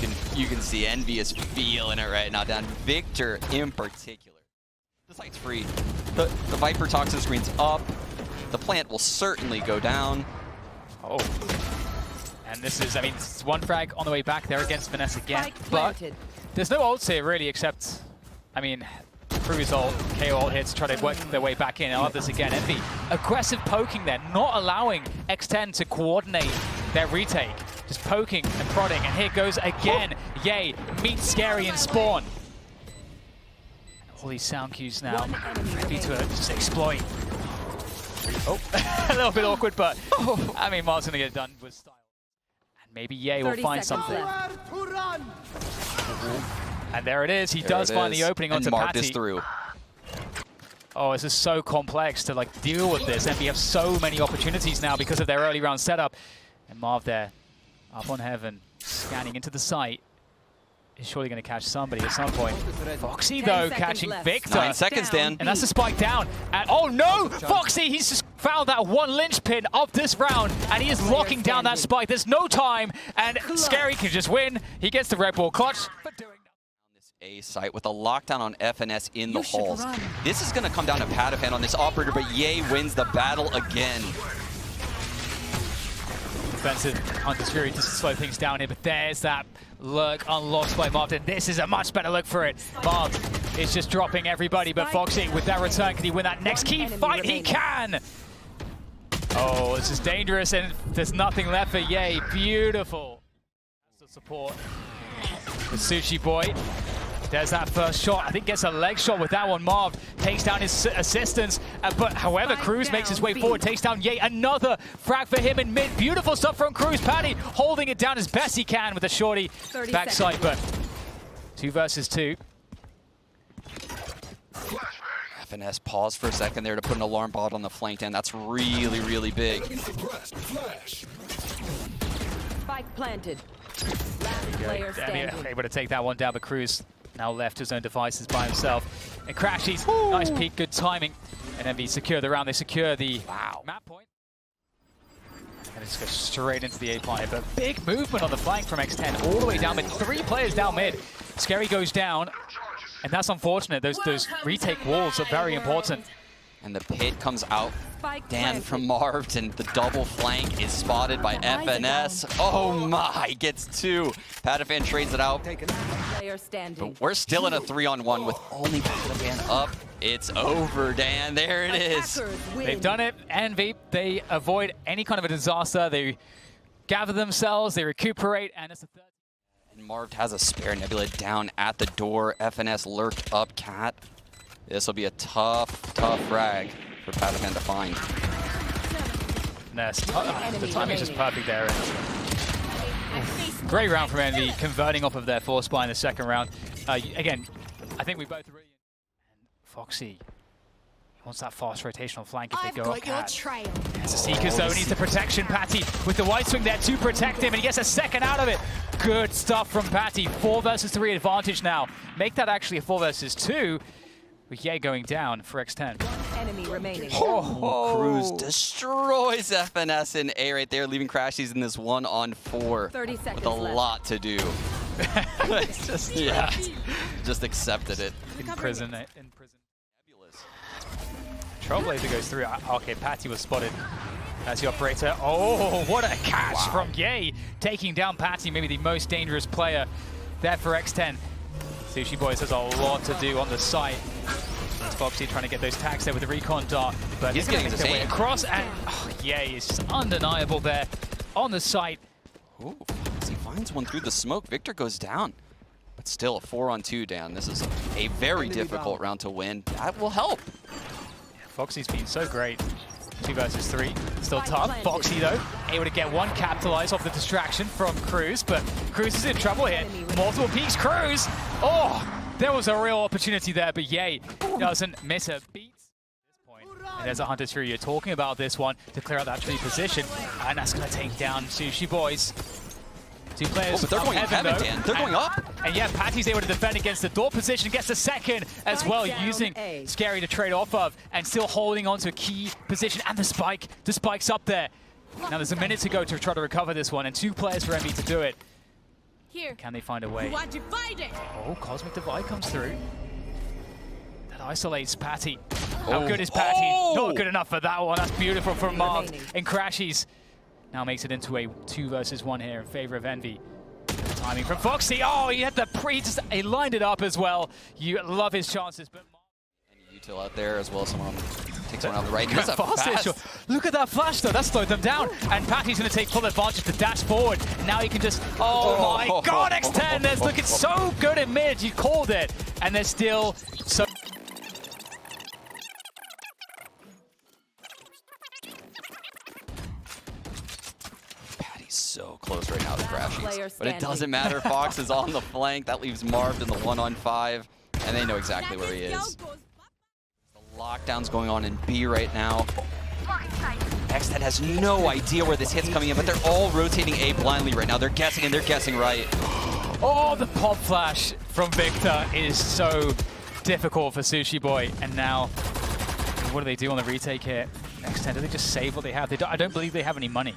can see Envy is feeling it right now down. Victor in particular. The site's free. The Viper toxin screen's up. The plant will certainly go down. Oh. And this is, I mean, it's one frag on the way back there against Vanessa again. But there's no ults here really, except, I mean, Cruz ult, KO ult hits, try to work their way back in. I'll have this again. Envy, aggressive poking there, not allowing X10 to coordinate their retake. Just poking and prodding, and here goes again. Yay, meet Scary and Spawn. All these sound cues now, ready to just exploit. Oh, a little bit awkward, but I mean, Marv's gonna get it done with style. And maybe Ye will find something. And there it is. He does find the opening onto Marved Patty. is through. Oh, this is so complex to like deal with this. And we have so many opportunities now because of their early round setup. And Marv there, up on heaven, scanning into the site. Is surely going to catch somebody at some point. Foxy, though, catching Victor. 9 seconds, Dan. And that's a spike down. And oh no! Foxy, he's just found that one linchpin of this round, and he is locking down that spike. There's no time, and Scary can just win. He gets the red ball clutch. This A site with a lockdown on FNS in the halls. This is going to come down to Patafan on this operator, but Ye wins the battle again. Defensive Hunter's Fury to slow things down here, but there's that lurk unlocked by Marved, and this is a much better look for it. Marved is just dropping everybody, but Foxy with that return, can he win that next key fight? He can! Oh, this is dangerous, and there's nothing left for Ye. Beautiful. That's the support with Sushi Boy. There's that first shot. I think gets a leg shot with that one. Marved takes down his assistants. But however, Cruz makes his way forward, takes down Ye. Another frag for him in mid. Beautiful stuff from Cruz. Patty holding it down as best he can with a shorty backside. But 2 versus 2. FNS paused for a second there to put an alarm bot on the flank, and that's really, really big. Spike planted. Able to take that one down, but Cruz now left to his own devices by himself. And Crashies, nice peek, good timing. And Envy secure the round, they secure the map point. And just go straight into the A point. But big movement on the flank from X10, all the way down mid. 3 players down mid. Scary goes down, and that's unfortunate. Those retake walls are very important. And the pit comes out, Dan from Marved, and the double flank is spotted by FNS. Oh my, gets 2. Patafan trades it out. But we're still in a 3-on-1 with only Patafan up. It's over, Dan. There it is. They've done it. Envy, they avoid any kind of a disaster. They gather themselves, they recuperate, and it's a 3rd. And Marved has a spare Nebula down at the door. FNS lurked up Cat. This will be a tough frag for Patafan to find. Nest. The timing is just perfect there. Great round from Envy, converting off of their force buy in the second round. Again, I think we both agree. And Foxy wants that fast rotational flank if they go up Cat. There's a Seekers though, needs the protection. Patty with the white swing there to protect him, and he gets a second out of it. Good stuff from Patty. 4 versus 3 advantage now. Make that actually a 4 versus 2. With Ye going down for X10. Enemy remaining. Cruz destroys FNS in A right there, leaving Crashies in this 1-on-4 with a lot to do. It's just, yeah, just accepted it. In prison. Trailblazer goes through. Okay, Patty was spotted as the operator. Oh, what a catch from Ye, taking down Patty, maybe the most dangerous player there for X10. Sushiboys has a lot to do on the site. It's Foxy trying to get those tags there with the recon dart, but he's getting his way across, and Ye is just undeniable there on the site. Ooh, as he finds one through the smoke, Victor goes down. But still a 4-on-2 down. This is a very difficult round to win. That will help. Yeah, Foxy's been so great. 2 versus 3. Still tough. Foxy, though, able to get one capitalize off the distraction from Cruz, but Cruz is in trouble here. Multiple peaks. Cruz! Oh, there was a real opportunity there, but Ye doesn't miss a beat. And there's a Hunter's Fury. You're talking about this one to clear out that tree position, and that's going to take down Sushiboys. Two players. But they're going heaven, though. Dan. They're going up. And yeah, Patty's able to defend against the door position, gets the second as well, using sScary to trade off of, and still holding on to a key position. And the spike's up there. Now there's a minute to go to try to recover this one, and 2 players for Envy to do it. Here. Can they find a way? Oh, Cosmic Divide comes through. That isolates Patty. How good is Patty? Not good enough for that one. That's beautiful from Marved and Crashies. Now makes it into a 2 versus 1 here in favor of Envy. Timing from Foxy. Oh, he had the he lined it up as well. You love his chances, but And util out there as well. Someone takes one on the right. That's a fast. Look at that flash though. That slowed them down. And Patty's going to take full advantage to dash forward. Now he can just. Oh my God! X10. There's looking so good in mid. You called it, and they're still so. So close right now to Crashies. But it doesn't matter. Foxz is on the flank. That leaves Marved in the 1-on-5. And they know exactly where he is. The lockdown's going on in B right now. X10 has no idea where this hit's coming in, but they're all rotating A blindly right now. They're guessing, and they're guessing right. Oh, the pop flash from Victor is so difficult for Sushiboy. And now, what do they do on the retake here? X10, do they just save what they have? I don't believe they have any money.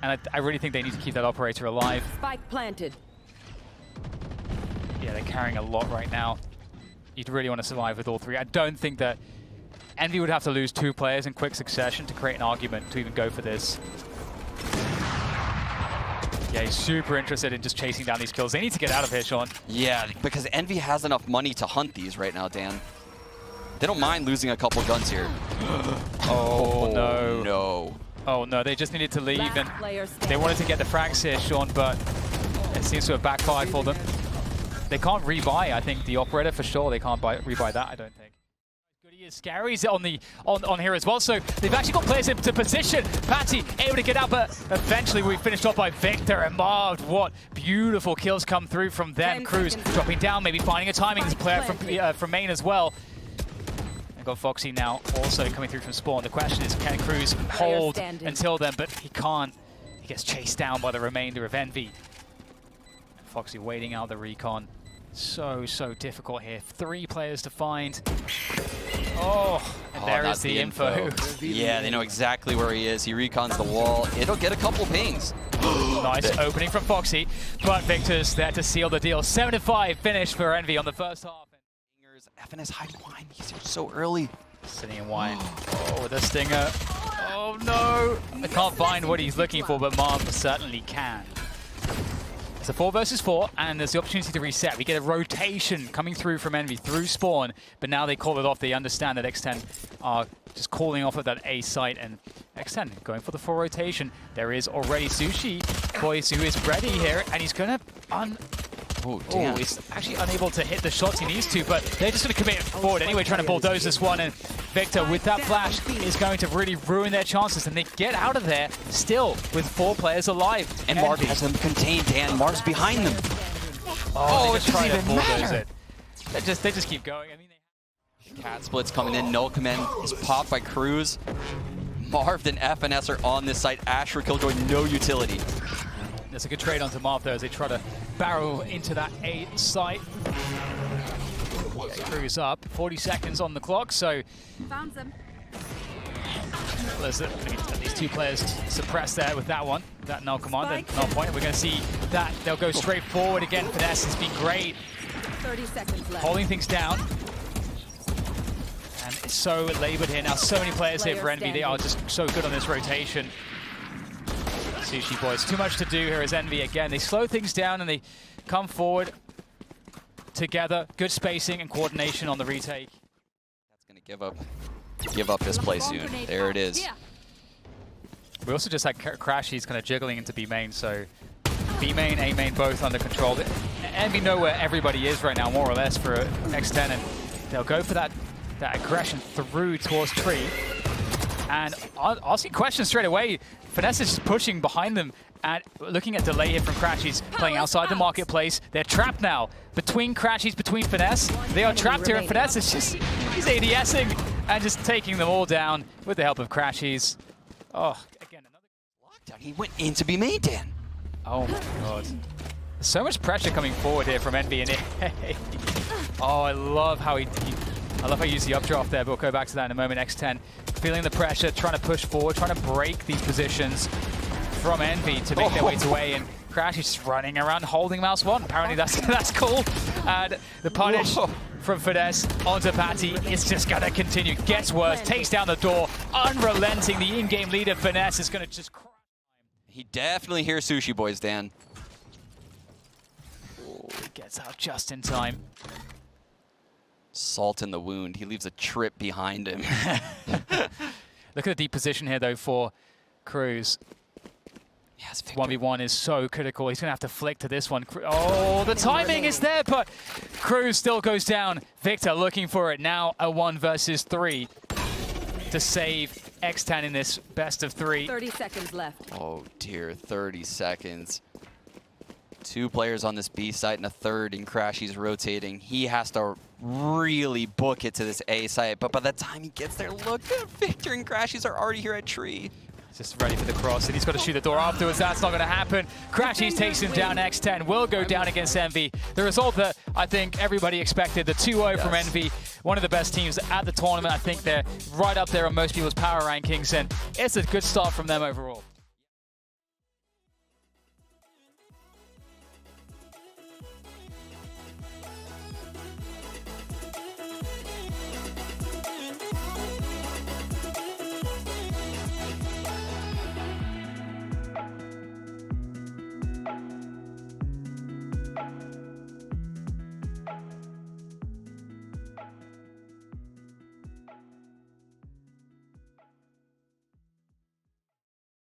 And I really think they need to keep that operator alive. Spike planted. Yeah, they're carrying a lot right now. You'd really want to survive with all 3. I don't think that Envy would have to lose 2 players in quick succession to create an argument to even go for this. Yeah, he's super interested in just chasing down these kills. They need to get out of here, Sean. Yeah, because Envy has enough money to hunt these right now, Dan. They don't mind losing a couple guns here. Oh, no. No. Oh no, they just needed to leave, and they wanted to get the frags here, Sean, but it seems to have backfired for them. They can't rebuy, I think, the operator for sure. They can't rebuy that, I don't think. Good he is. Scary's on here as well, so they've actually got players into position. Patty able to get out, but eventually we finished off by Victor and Marved. What beautiful kills come through from them. Cruz dropping down, maybe finding a timing. There's a player from main as well. Got Foxy now also coming through from spawn. The question is, can Cruz hold until then? But he can't. He gets chased down by the remainder of Envy. And Foxy waiting out the recon. So difficult here. 3 players to find. Oh, and there is the info. Yeah, they know exactly where he is. He recons the wall. It'll get a couple pings. Nice opening from Foxy, but Victor's there to seal the deal. 7-5 finish for Envy on the first half. FNS hiding wine. He's here so early. Sitting in wine. Oh, with a stinger. Oh no! I can't find what he's looking for, but Marv certainly can. It's a 4 versus 4, and there's the opportunity to reset. We get a rotation coming through from Envy through spawn, but now they call it off. They understand that X10 are just calling off at that A site, and X10 going for the full rotation. There is already Sushiboys who is ready here, and he's gonna Oh, damn. He's actually unable to hit the shots he needs to, but they're just going to commit forward anyway, trying to bulldoze this one. And Victor, with that flash, is going to really ruin their chances. And they get out of there still with 4 players alive. And Marv has them contained, Dan. Marv's behind them. Oh, they just try to bulldoze it. They just keep going. I mean, Cat splits coming in. No command is popped by Cruz. Marved and FNS are on this site. Asher Killjoy, no utility. There's a good trade onto Marv there as they try to barrel into that A site. Cruz up, 40 seconds on the clock, so found them. There's at least 2 players suppressed there with that one, that null command and null point. We're going to see that they'll go straight forward again. Finesse has been great, 30 seconds left. Holding things down. And it's so labored here now. So many players here for Envy. They are just so good on this rotation. Sushiboys, too much to do here as Envy again. They slow things down and they come forward together. Good spacing and coordination on the retake. That's going to give up this play soon. There it is. We also just had Crashies kind of jiggling into B main, so B main, A main, both under control. Envy know where everybody is right now, more or less, for X10, and they'll go for that aggression through towards Tree. And asking questions straight away. Finesse is just pushing behind them and looking at delay here from Crashies, playing outside the marketplace. They're trapped now between Crashies, between Finesse. They are trapped here, and Finesse is just, he's ADSing and just taking them all down with the help of Crashies. Oh, again, another lockdown. He went into B main, Dan. Oh my god. So much pressure coming forward here from Envy, and oh, I love how he used the updraft there, but we'll go back to that in a moment. X10 feeling the pressure, trying to push forward, trying to break these positions from Envy to make their way to A, and Crashies just running around holding mouse 1. Apparently that's cool. And the punish from Finesse onto Patty is just gonna continue. Gets worse, takes down the door, unrelenting. The in-game leader Finesse is gonna just cry. He definitely hears Sushiboys, Dan. He gets out just in time. Salt in the wound. He leaves a trip behind him. Look at the deep position here, though, for Cruz. Yes, 1v1 is so critical. He's going to have to flick to this one. Oh, the timing is there, but Cruz still goes down. Victor looking for it now. A 1 versus 3 to save X10 in this best of 3. 30 seconds left. Oh, dear. 30 seconds. 2 players on this B site and a third in Crashies rotating. He has to really book it to this A site, but by the time he gets there, look at Victor and Crashies are already here at tree. Just ready for the cross, and he's got to shoot the door afterwards. That's not going to happen. Crashies takes him down. X10 will go down against Envy. The result that I think everybody expected, the 2-0 from Envy, one of the best teams at the tournament. I think they're right up there on most people's power rankings, and it's a good start from them overall.